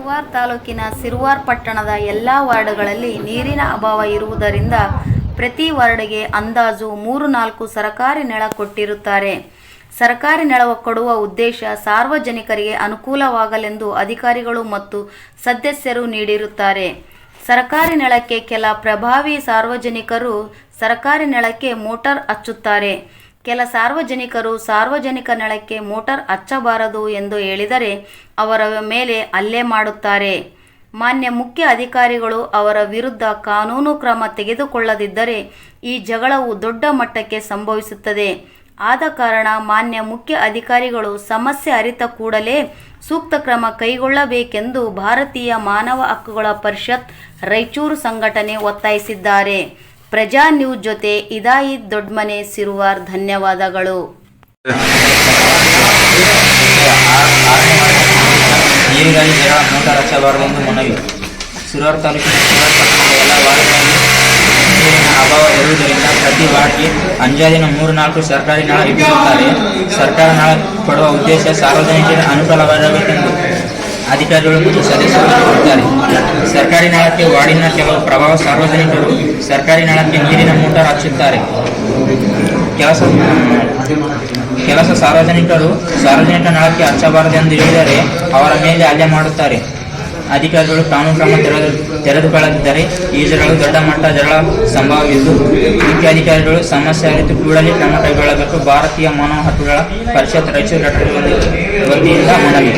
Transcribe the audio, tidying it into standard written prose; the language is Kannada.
ಸಿರುವಾರ್ ತಾಲೂಕಿನ ಸಿರುವಾರ್ ಪಟ್ಟಣದ ಎಲ್ಲ ವಾರ್ಡ್ಗಳಲ್ಲಿ ನೀರಿನ ಅಭಾವ ಇರುವುದರಿಂದ ಪ್ರತಿ ವಾರ್ಡ್ಗೆ ಅಂದಾಜು 3-4 ಸರಕಾರಿ ನೆಲ ಕೊಟ್ಟಿರುತ್ತಾರೆ. ಸರಕಾರಿ ನೆಲ ಕೊಡುವ ಉದ್ದೇಶ ಸಾರ್ವಜನಿಕರಿಗೆ ಅನುಕೂಲವಾಗಲೆಂದು ಅಧಿಕಾರಿಗಳು ಮತ್ತು ಸದಸ್ಯರು ನೀಡಿರುತ್ತಾರೆ. ಸರಕಾರಿ ನೆಲಕ್ಕೆ ಕೆಲ ಪ್ರಭಾವಿ ಸಾರ್ವಜನಿಕರು ಸರಕಾರಿ ನೆಲಕ್ಕೆ ಮೋಟಾರ್ ಹಚ್ಚುತ್ತಾರೆ. ಕೆಲ ಸಾರ್ವಜನಿಕರು ಸಾರ್ವಜನಿಕ ನೆಲಕ್ಕೆ ಮೋಟಾರ್ ಹಚ್ಚಬಾರದು ಎಂದು ಹೇಳಿದರೆ ಅವರ ಮೇಲೆ ಹಲ್ಲೆ ಮಾಡುತ್ತಾರೆ. ಮಾನ್ಯ ಮುಖ್ಯ ಅಧಿಕಾರಿಗಳು ಅವರ ವಿರುದ್ಧ ಕಾನೂನು ಕ್ರಮ ತೆಗೆದುಕೊಳ್ಳದಿದ್ದರೆ ಈ ಜಗಳವು ದೊಡ್ಡ ಮಟ್ಟಕ್ಕೆ ಸಂಭವಿಸುತ್ತದೆ. ಆದ ಕಾರಣ ಮಾನ್ಯ ಮುಖ್ಯ ಅಧಿಕಾರಿಗಳು ಸಮಸ್ಯೆ ಅರಿತ ಕೂಡಲೇ ಸೂಕ್ತ ಕ್ರಮ ಕೈಗೊಳ್ಳಬೇಕೆಂದು ಭಾರತೀಯ ಮಾನವ ಹಕ್ಕುಗಳ ಪರಿಷತ್ ರಾಯಚೂರು ಸಂಘಟನೆ ಒತ್ತಾಯಿಸಿದ್ದಾರೆ. ಪ್ರಜಾ ನ್ಯೂಸ್ ಜೊತೆ ಇದಾಯಿತ್ ದೊಡ್ಮನೆ, ಸಿರುವಾರ್. ಧನ್ಯವಾದಗಳು. ನೀರಿಗಾಗಿ ಜಗಳ ಮೋಟಾರ್ ಹಚ್ಚಬಾರದೆಂದು ಮನವಿ. ಸಿರುವಾರ್ ತಾಲೂಕಿನ ಸಿರುವಾರ್ ಪಟ್ಟಣದ ಎಲ್ಲ ವಾರ್ಡ್ಗಳಲ್ಲಿ ನೀರಿನ ಅಭಾವ ಇರುವುದರಿಂದ ಪ್ರತಿ ವಾರ್ಡ್ಗೆ ಅಂದಾಜಿನ 3-4 ಸರ್ಕಾರಿ ನಳ ಇಟ್ಟಿರುತ್ತಾರೆ. ಸರ್ಕಾರ ನಳ ಕೊಡುವ ಉದ್ದೇಶ ಸಾರ್ವಜನಿಕರಿಗೆ ಅನುಕೂಲವಾಗಬೇಕೆಂದು ಅಧಿಕಾರಿಗಳು ಮತ್ತು ಸದಸ್ಯರು ಹೇಳುತ್ತಾರೆ. ಸರ್ಕಾರಿ ನಳಕ್ಕೆ ವಾರ್ಡಿನ ಕೆಲವು ಪ್ರಭಾವ ಸಾರ್ವಜನಿಕರು ಸರ್ಕಾರಿ ನಳಕ್ಕೆ ನೀರಿನ ಮೋಟಾರ್ ಹಚ್ಚುತ್ತಾರೆ. ಕೆಲಸ ಸಾರ್ವಜನಿಕರು ಸಾರ್ವಜನಿಕ ನಳಕ್ಕೆ ಹಚ್ಚಬಾರದೆಂದು ಹೇಳಿದರೆ ಅವರ ಮೇಲೆ ಹಲ್ಲೆ ಮಾಡುತ್ತಾರೆ. ಅಧಿಕಾರಿಗಳು ಕಾನೂನು ಕ್ರಮ ತೆರೆದುಕೊಳ್ಳದಿದ್ದರೆ ಈ ಜಗಳವು ದೊಡ್ಡ ಮಟ್ಟ ಜಗಳ ಸಂಭವವಿದ್ದು ಮುಖ್ಯ ಅಧಿಕಾರಿಗಳು ಸಮಸ್ಯೆ ಅರಿತು ಕೂಡಲೇ ಕ್ರಮ ಕೈಗೊಳ್ಳಬೇಕು. ಭಾರತೀಯ ಮಾನವ ಹಕ್ಕುಗಳ ಪರಿಷತ್ ರಾಯಚೂರು ಘಟಕದ ವತಿಯಿಂದ ಮನವಿ.